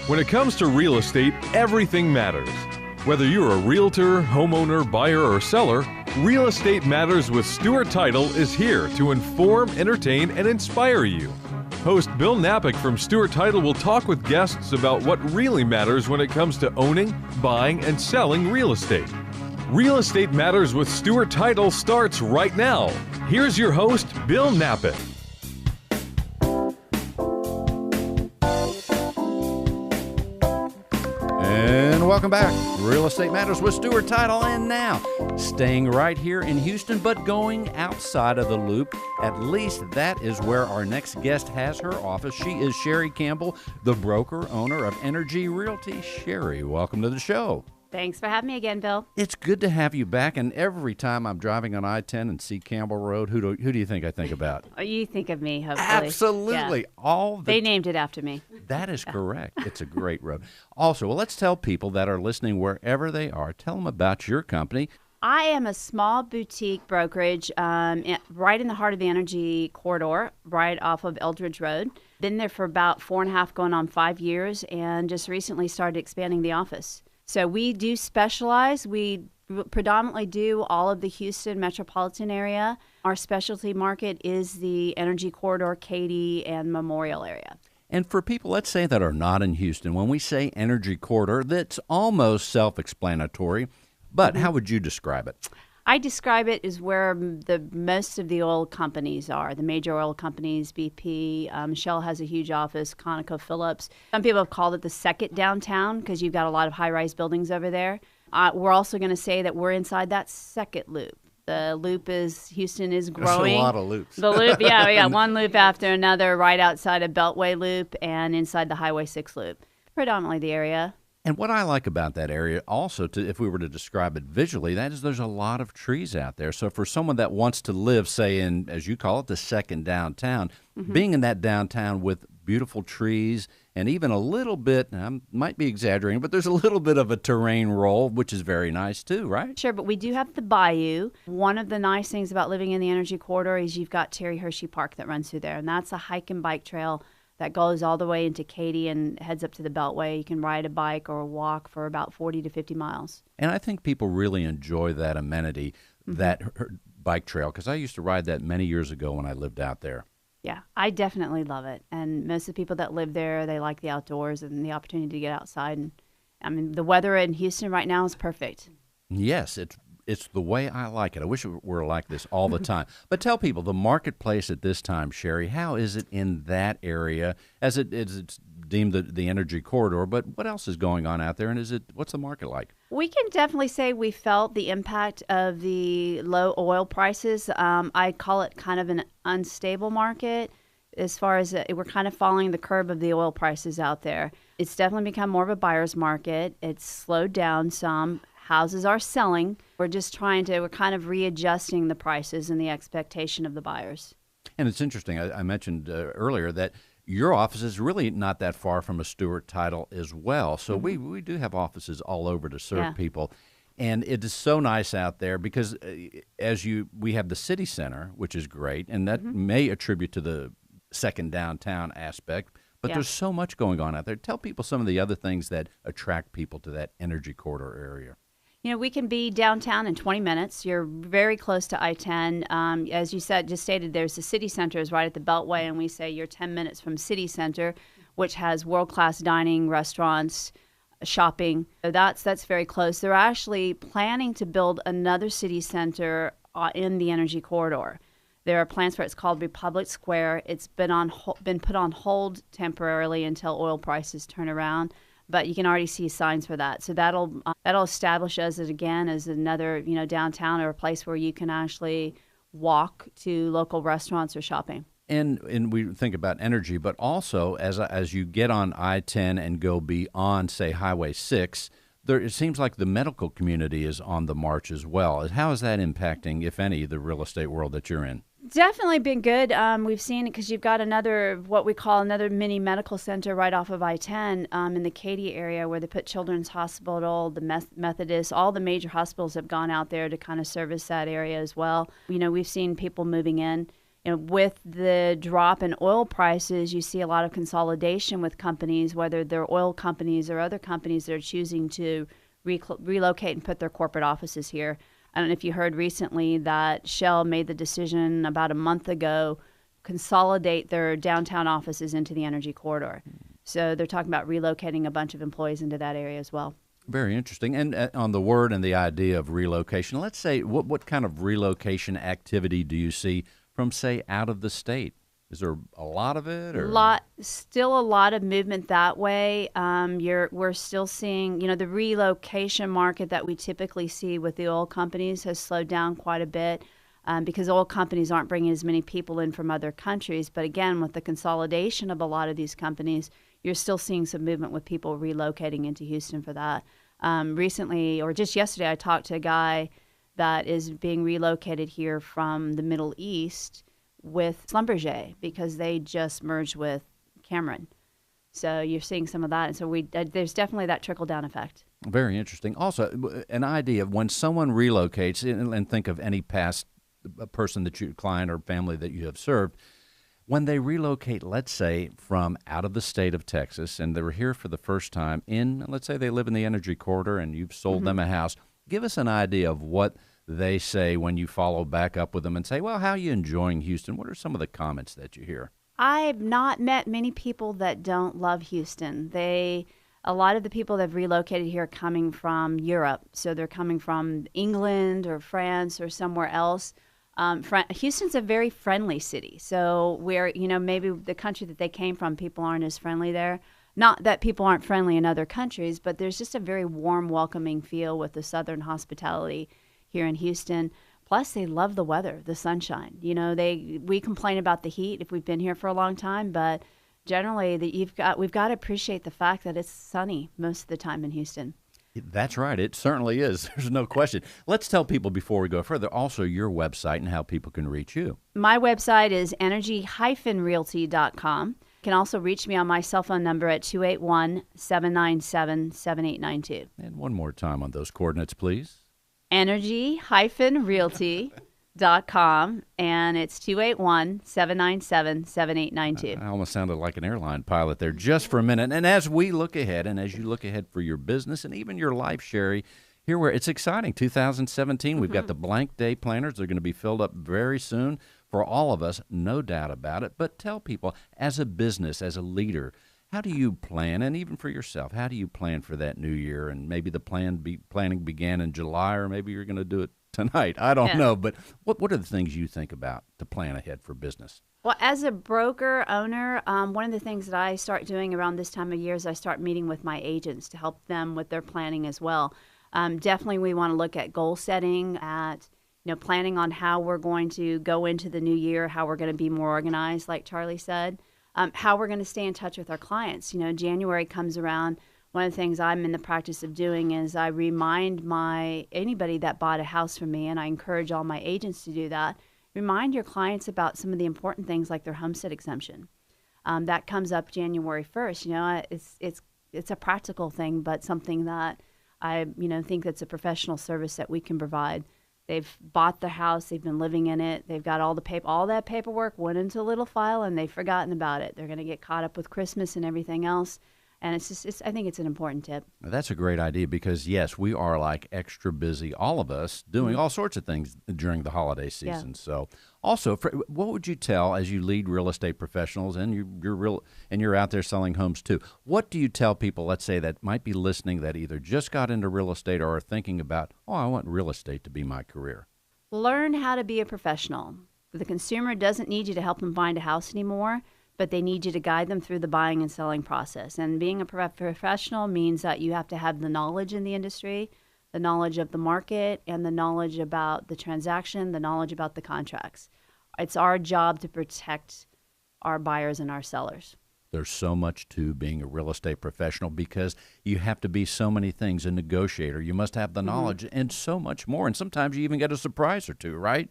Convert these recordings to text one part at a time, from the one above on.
When it comes to real estate, everything matters. Whether you're a realtor, homeowner, buyer, or seller, Real Estate Matters with Stewart Title is here to inform, entertain, and inspire you. Host Bill Napick from Stewart Title will talk with guests about what really matters when it comes to owning, buying, and selling real estate. Real Estate Matters with Stewart Title starts right now. Here's your host, Bill Napick. And welcome back. Real Estate Matters with Stewart Title. And now, staying right here in Houston, but going outside of the loop. At least that is where our next guest has her office. She is Sherry Campbell, the broker, owner of Energy Realty. Sherry, welcome to the show. Thanks for having me again, Bill. It's good to have you back, and every time I'm driving on I-10 and see Campbell Road, who do you think I think about? Oh, you think of me, hopefully. Absolutely. Yeah. They named it after me. That is correct. It's a great road. Also, well, let's tell people that are listening wherever they are, tell them about your company. I am a small boutique brokerage right in the heart of the Energy Corridor, right off of Eldridge Road. Been there for about 4.5 going on 5 years, and just recently started expanding the office. So we do specialize. We predominantly do all of the Houston metropolitan area. Our specialty market is the Energy Corridor, Katy, and Memorial area. And for people, let's say, that are not in Houston, when we say Energy Corridor, that's almost self-explanatory. But how would you describe it? I describe it as where most of the oil companies are, the major oil companies, BP, Shell has a huge office, ConocoPhillips. Some people have called it the second downtown because you've got a lot of high-rise buildings over there. We're also going to say that we're inside that second loop. The loop is, Houston is growing. There's a lot of loops. The loop, yeah, we got one loop after another right outside of Beltway Loop and inside the Highway 6 loop. Predominantly the area. And what I like about that area also, if we were to describe it visually, that is there's a lot of trees out there. So for someone that wants to live, say, in, as you call it, the second downtown, being in that downtown with beautiful trees and even a little bit, I might be exaggerating, but there's a little bit of a terrain roll, which is very nice too, right? Sure, but we do have the bayou. One of the nice things about living in the Energy Corridor is you've got Terry Hershey Park that runs through there, and that's a hike and bike trail that goes all the way into Katy and heads up to the Beltway. You can ride a bike or walk for about 40 to 50 miles. And I think people really enjoy that amenity, that bike trail, because I used to ride that many years ago when I lived out there. Yeah, I definitely love it. And most of the people that live there, they like the outdoors and the opportunity to get outside. And I mean, the weather in Houston right now is perfect. Yes, it's the way I like it. I wish it were like this all the time. But tell people, the marketplace at this time, Sherry, how is it in that area as it's deemed the Energy Corridor, but what else is going on out there, and what's the market like? We can definitely say we felt the impact of the low oil prices. I call it kind of an unstable market as far as we're kind of following the curve of the oil prices out there. It's definitely become more of a buyer's market. It's slowed down some. Houses are selling. We're kind of readjusting the prices and the expectation of the buyers. And it's interesting, I mentioned earlier that your office is really not that far from a Stewart Title as well. So we do have offices all over to serve people. And it is so nice out there because we have the city center, which is great, and that may attribute to the second downtown aspect. But there's so much going on out there. Tell people some of the other things that attract people to that Energy Corridor area. You know, we can be downtown in 20 minutes. You're very close to I-10. As you just stated, there's the city center is right at the Beltway, and we say you're 10 minutes from city center, which has world-class dining, restaurants, shopping. So that's very close. They're actually planning to build another city center in the Energy Corridor. There are plans for it's called Republic Square. It's been put on hold temporarily until oil prices turn around. But you can already see signs for that. So that'll establish us again as another, downtown or a place where you can actually walk to local restaurants or shopping. And we think about energy, but also as you get on I-10 and go beyond, say, Highway 6, it seems like the medical community is on the march as well. How is that impacting, if any, the real estate world that you're in? Definitely been good. We've seen it because you've got what we call another mini medical center right off of I-10 in the Katy area where they put Children's Hospital, the Methodist, all the major hospitals have gone out there to kind of service that area as well. We've seen people moving in. And with the drop in oil prices, you see a lot of consolidation with companies, whether they're oil companies or other companies that are choosing to relocate and put their corporate offices here. I don't know if you heard recently that Shell made the decision about a month ago, consolidate their downtown offices into the energy corridor. So they're talking about relocating a bunch of employees into that area as well. Very interesting. And on the word and the idea of relocation, let's say, what kind of relocation activity do you see from, say, out of the state? Is there a lot of it? Or? Still a lot of movement that way. We're still seeing, the relocation market that we typically see with the oil companies has slowed down quite a bit because oil companies aren't bringing as many people in from other countries. But again, with the consolidation of a lot of these companies, you're still seeing some movement with people relocating into Houston for that. Recently, or just yesterday, I talked to a guy that is being relocated here from the Middle East with Schlumberger because they just merged with Cameron. So you're seeing some of that. And so there's definitely that trickle-down effect. Very interesting. Also, an idea of when someone relocates, and think of any past person that you, client or family that you have served, when they relocate, let's say, from out of the state of Texas, and they're here for the first time let's say they live in the energy corridor and you've sold them a house, give us an idea of what they say when you follow back up with them and say, well, how are you enjoying Houston? What are some of the comments that you hear? I've not met many people that don't love Houston. A lot of the people that have relocated here are coming from Europe. So they're coming from England or France or somewhere else. Houston's a very friendly city. So maybe the country that they came from, people aren't as friendly there. Not that people aren't friendly in other countries, but there's just a very warm, welcoming feel with the Southern hospitality here in Houston. Plus, they love the weather, the sunshine. We complain about the heat if we've been here for a long time, but generally, we've got to appreciate the fact that it's sunny most of the time in Houston. That's right. It certainly is. There's no question. Let's tell people before we go further also your website and how people can reach you. My website is energy-realty.com. You can also reach me on my cell phone number at 281-797-7892. And one more time on those coordinates, please. Energy-realty.com, and it's 281-797-7892. I almost sounded like an airline pilot there just for a minute. And as we look ahead, and as you look ahead for your business and even your life, Sherry, here where it's exciting, 2017, we've got the blank day planners. They're going to be filled up very soon for all of us, no doubt about it. But tell people, as a business, as a leader, how do you plan, and even for yourself, how do you plan for that new year? And maybe the planning began in July, or maybe you're going to do it tonight. I don't know. But what are the things you think about to plan ahead for business? Well, as a broker owner, one of the things that I start doing around this time of year is I start meeting with my agents to help them with their planning as well. Definitely, we want to look at goal setting, at planning on how we're going to go into the new year, how we're going to be more organized, like Charlie said. How we're going to stay in touch with our clients. January comes around. One of the things I'm in the practice of doing is I remind anybody that bought a house from me, and I encourage all my agents to do that, remind your clients about some of the important things like their homestead exemption. That comes up January 1st. It's a practical thing, but something that I think that's a professional service that we can provide. They've bought the house. They've been living in it. They've got all that paperwork went into a little file, and they've forgotten about it. They're going to get caught up with Christmas and everything else. And I think it's an important tip. That's a great idea because, yes, we are like extra busy, all of us, doing all sorts of things during the holiday season. Yeah. So also, what would you tell as you lead real estate professionals and you're out there selling homes too? What do you tell people, let's say, that might be listening that either just got into real estate or are thinking about, I want real estate to be my career? Learn how to be a professional. The consumer doesn't need you to help them find a house anymore, but they need you to guide them through the buying and selling process. And being a professional means that you have to have the knowledge in the industry, the knowledge of the market, and the knowledge about the transaction, the knowledge about the contracts. It's our job to protect our buyers and our sellers. There's so much to being a real estate professional because you have to be so many things, a negotiator. You must have the knowledge and so much more. And sometimes you even get a surprise or two, right?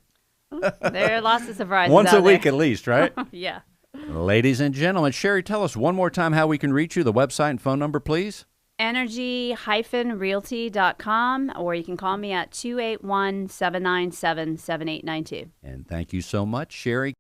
There are lots of surprises Once a week there. at least, right? Yeah. Ladies and gentlemen, Sherry, tell us one more time how we can reach you, the website and phone number, please. Energy-realty.com, or you can call me at 281-797-7892. And thank you so much, Sherry.